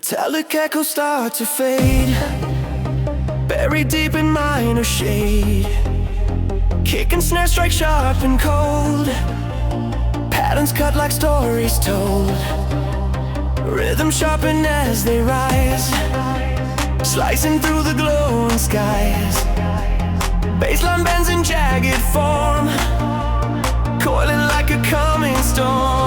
Metallic echoes start to fade, buried deep in minor shade. Kick and snare strike sharp and cold, patterns cut like stories told. Rhythm sharpen as they rise, slicing through the glowing skies. Baseline bends in jagged form, coiling like a coming storm.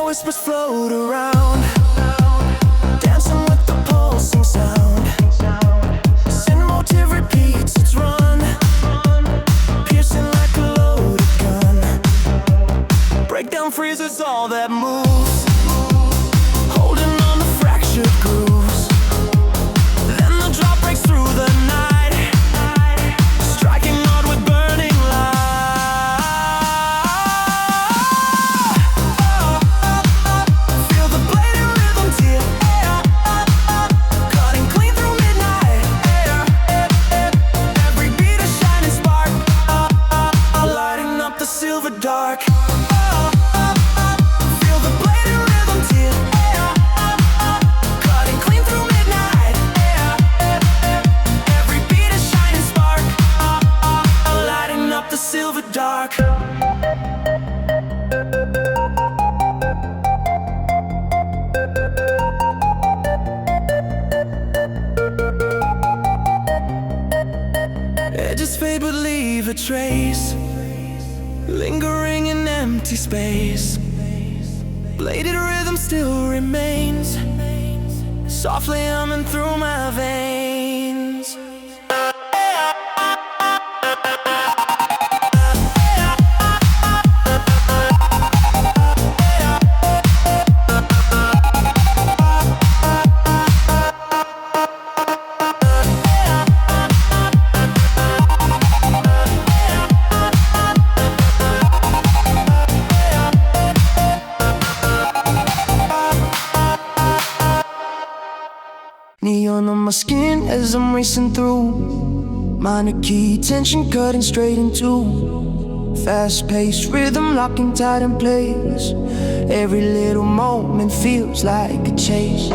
Whispers float around, dancing with the pulsing sound. Sin motive repeats its run, piercing like a loaded gun. Breakdown freezes all that moves, holding on to fractured grooves. Then the drop breaks through the night, striking hard with burning light. Dark. Feel the blade and rhythm tear, cutting clean through midnight. Every beat a shining spark, lighting up the silver dark. Edges fade but leave a trace, lingering in empty space. Bladed rhythm still remains, softly humming through my veins. Neon on my skin as I'm racing through, minor key tension cutting straight into fast-paced rhythm locking tight in place. Every little moment feels like a chase,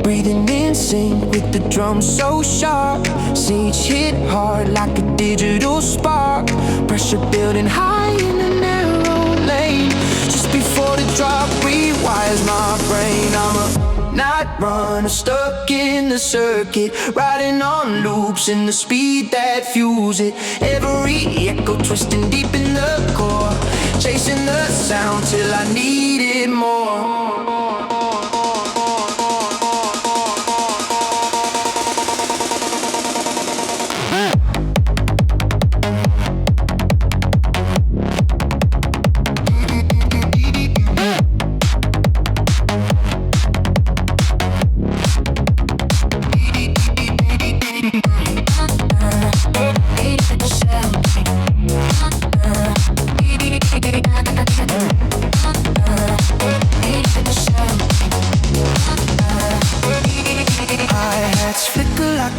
breathing in sync with the drums so sharp. Sage hit hard like a digital spark, pressure building high in a narrow lane. Just before the drop rewires my brain. I'm a night runner stuck in the circuit, riding on loops in the speed that fuels it. Every echo twisting deep in the core, chasing the sound till I need it more.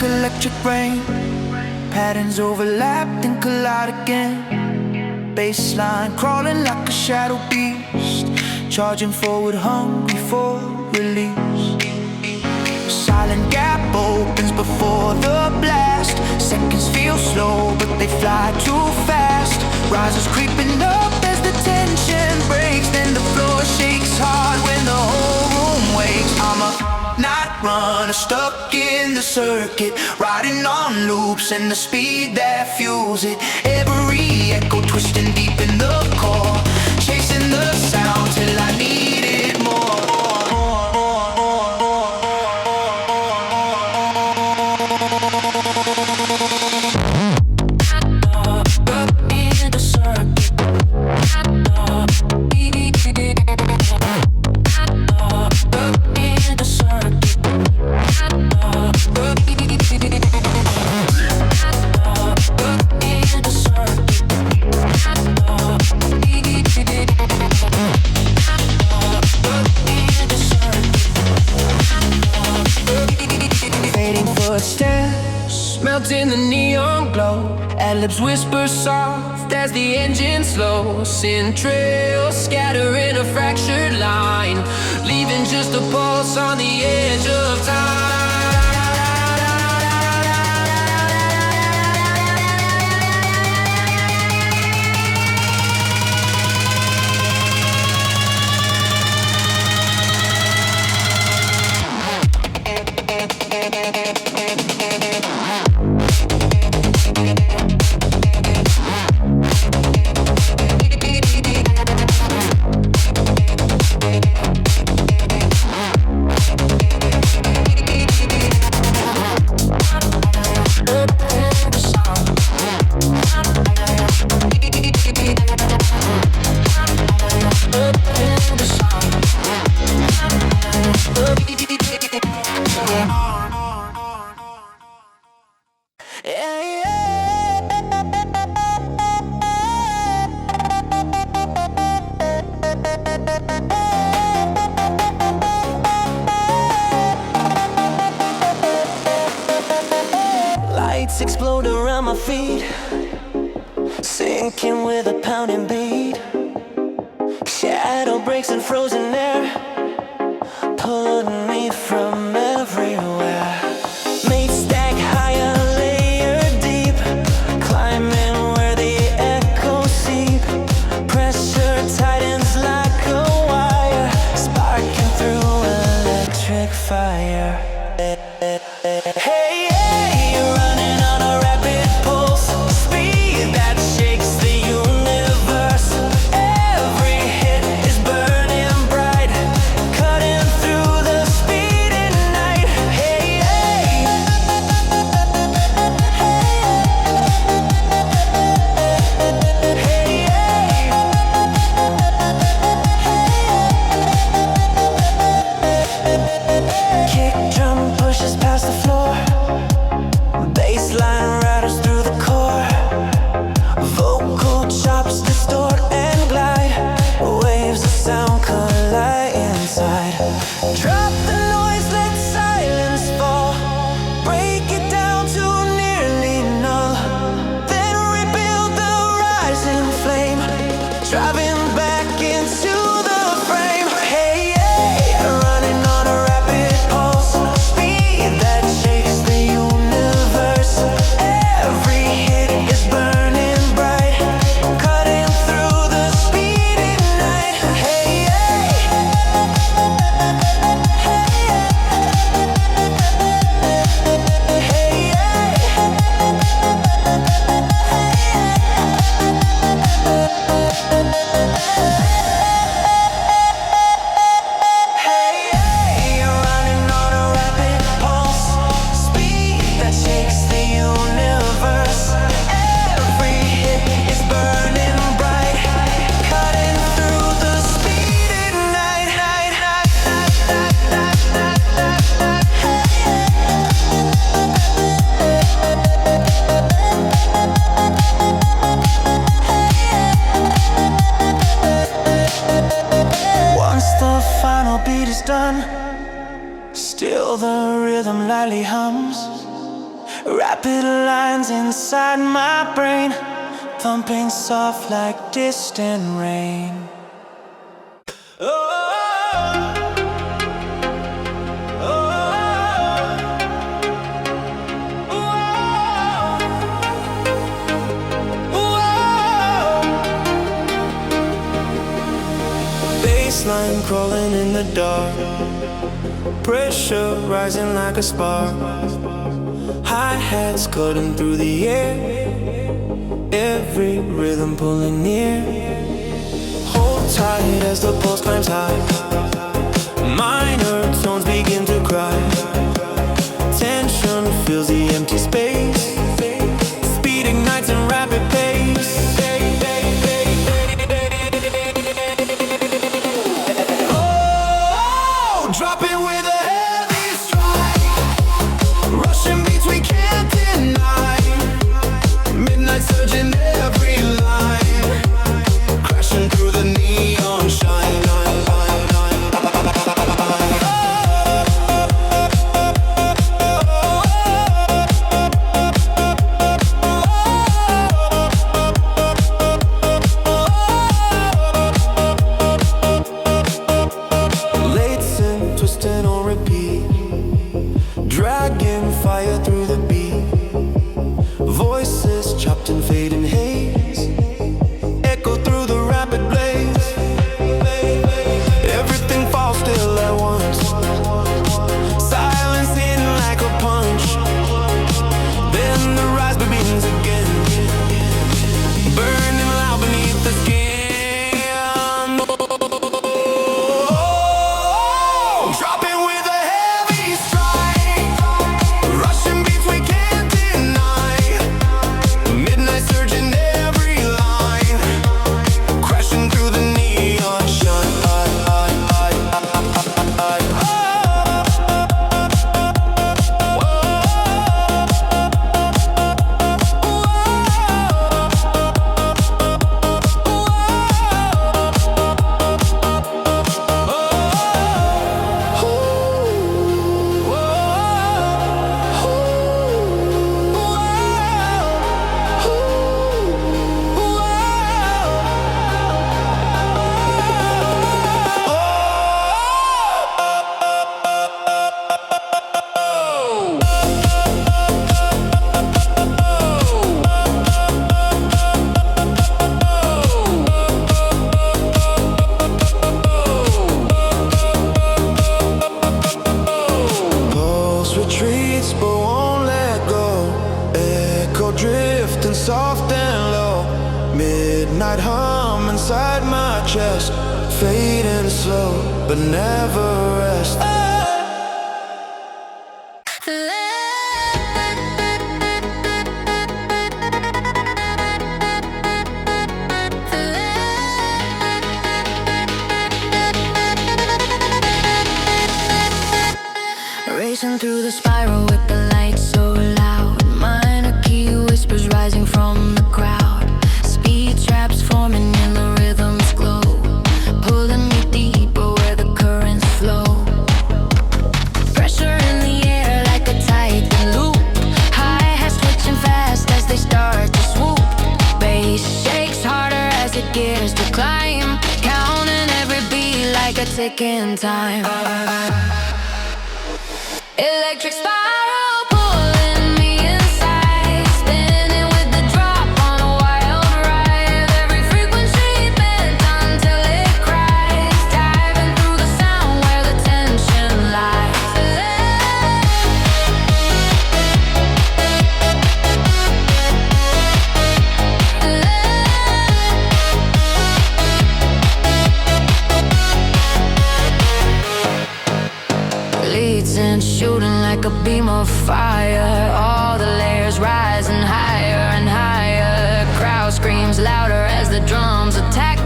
Electric rain, patterns overlapped and collide again. Baseline crawling like a shadow beast, charging forward hungry for release. Silent gap opens before the blast. Seconds feel slow but they fly too fast. Rises creeping up as the tension breaks, then the floor shakes hard when the whole room wakes. I'm a night runner stuck in the circuit, riding on loops and the speed that fuels it. Every echo twisting deep in the core, chasing the sound till I need it more. melt in the neon glow. Ad-libs whisper soft as the engine slows. Sin trails scatter in a fractured line, leaving just a pulse on the edge of time. Lights explode around my feet, sinking with a pounding beat. Shadow breaks in frozen air, pulling me from everywhere. Mates stack higher, layer deep, climbing where the echoes seep. Pressure tightens like a wire, sparking through electric fire. Hey, hey, you're running on a rapid pulse, speed that shakes the universe. Every hit is burning bright, cutting through the speed at night. Hey, hey, hey, hey. Kick drum pushes past the floor, bassline rattles through the core. Vocal chops distort and glide, waves of sound collide inside. Drop the noise, let silence fall, break it down to nearly null, then rebuild the rising flame, driving back into the frame. Hey, hey, running on a rapid pulse, speed that shakes the universe. Every hit is burning bright, cutting through the speed at night. Hey, hey, hey, hey, you're running on a rapid pulse, speed that shakes the universe. Every hit is burning bright, cutting through the speed at night. Once the final beat is done, still the rhythm lightly hums. Rapid lines inside my brain, thumping soft like distant rain. Oh, oh, oh, oh, oh. Baseline crawling in the dark, pressure rising like a spark. Hi-hats cutting through the air, every rhythm pulling near. Hold tight as the pulse climbs high, minor tones begin to cry. Tension fills the empty space, speed ignites in rapid pace. Oh, dropping with a heavy strike, rushing beats we can't deny. Midnight surging every line, crashing through the neon shine. Dropping with a heavy strike, rushing beats we can't deny. Midnight surging every line, crashing through the neon shine. Retreats but won't let go, echo drifting soft and low. Midnight hum inside my chest, fading slow but never rest. Racing through the spiral with the lights so loud. Minor key whispers rising from the crowd. Speed traps forming in the rhythm's glow, pulling me deeper where the currents flow. Pressure in the air like a titan loop. Hi-hats twitching fast as they start to swoop. Bass shakes harder as it gears to climb, counting every beat like a ticking time. Electric spiral pulling me inside, spinning with the drop on a wild ride. Every frequency bent until it cries, diving through the sound where the tension lies. Leads and shooting like a beam of fire. All the layers rising higher and higher. Crowd screams louder as the drums attack.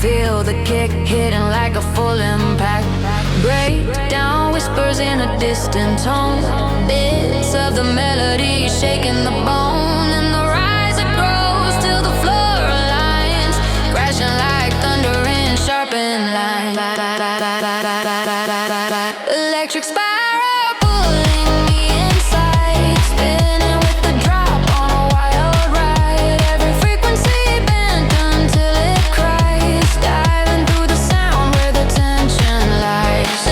Feel the kick hitting like a full impact. Breakdown whispers in a distant tone. Bits of the melody shaking the bone. And the rise it grows till the floor aligns, crashing like thunder in sharpened lines. Electric spiral pulling me inside, spinning with the drop on a wild ride. Every frequency bent until it cries, diving through the sound where the tension lies.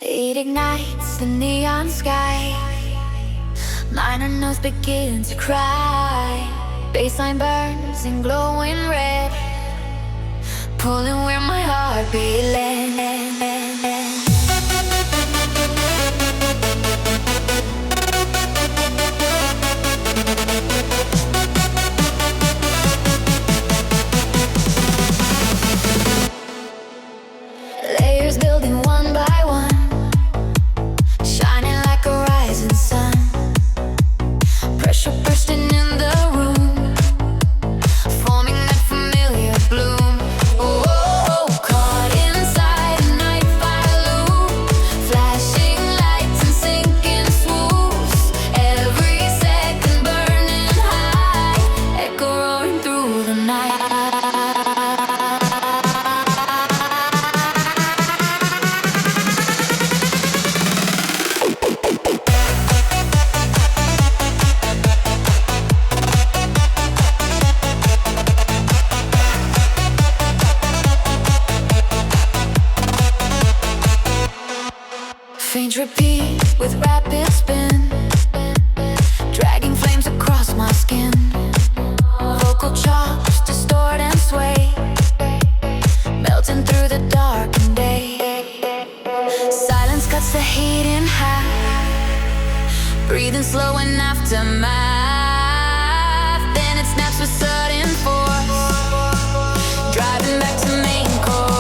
It ignites the neon sky. Minor notes begin to cry. Bassline burns in glowing red, pulling where my heartbeat lands. Layers building one by one, shining like a rising sun. Pressure bursting in the room, forming that familiar bloom. Oh, caught inside an Faint repeat with rapid spin, dragging flames across my skin. Vocal chops distort and sway, melting through the darkened day. Silence cuts the heat in half, breathing slow in aftermath. Then it snaps with sudden force, driving back to main core.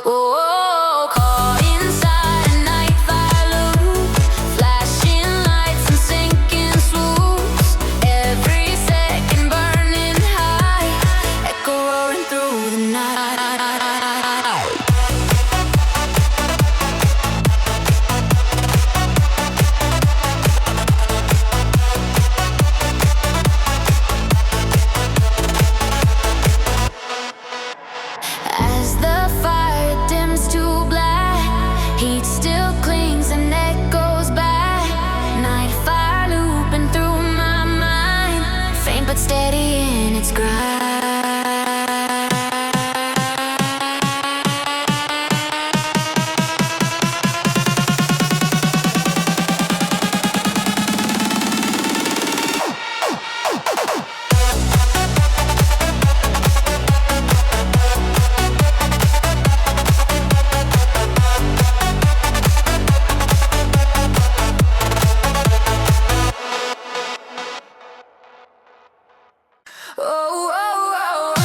Oh, caught inside a night fire loop, flashing lights and sinking swoops. Every second burning high, echo roaring through the night. As the fire dims to black, heat still clings and echoes back. Night fire looping through my mind, faint but steady in its grind. Oh, oh, oh,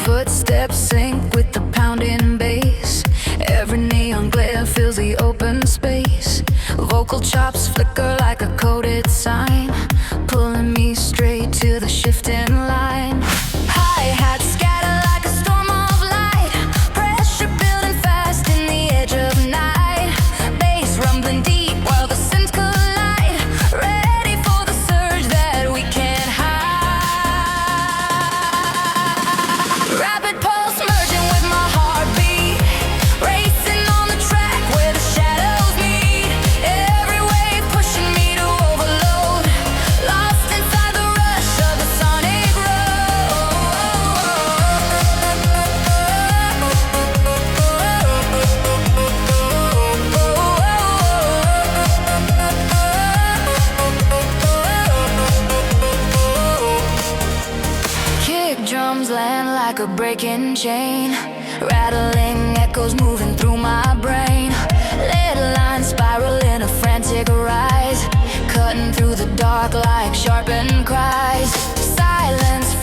footsteps sync with the pounding bass. Every neon glare fills the open space. Vocal chops flicker like a coded sign, pulling me straight to the shifting line. Hi-hats scatter like a storm of light, pressure building fast in the edge of night. Bass rumbling deep while the synths collide, ready for the surge that we can't hide. Rapid pulse merging with my heartbeat, racing on the track where the shadows meet. Every wave pushing me to overload, lost inside the rush of the sonic kick drums land like a breaking chain, rattling echoes moving through my brain. Lead lines spiral in a frantic rise, cutting through the dark like sharpened cries. Silence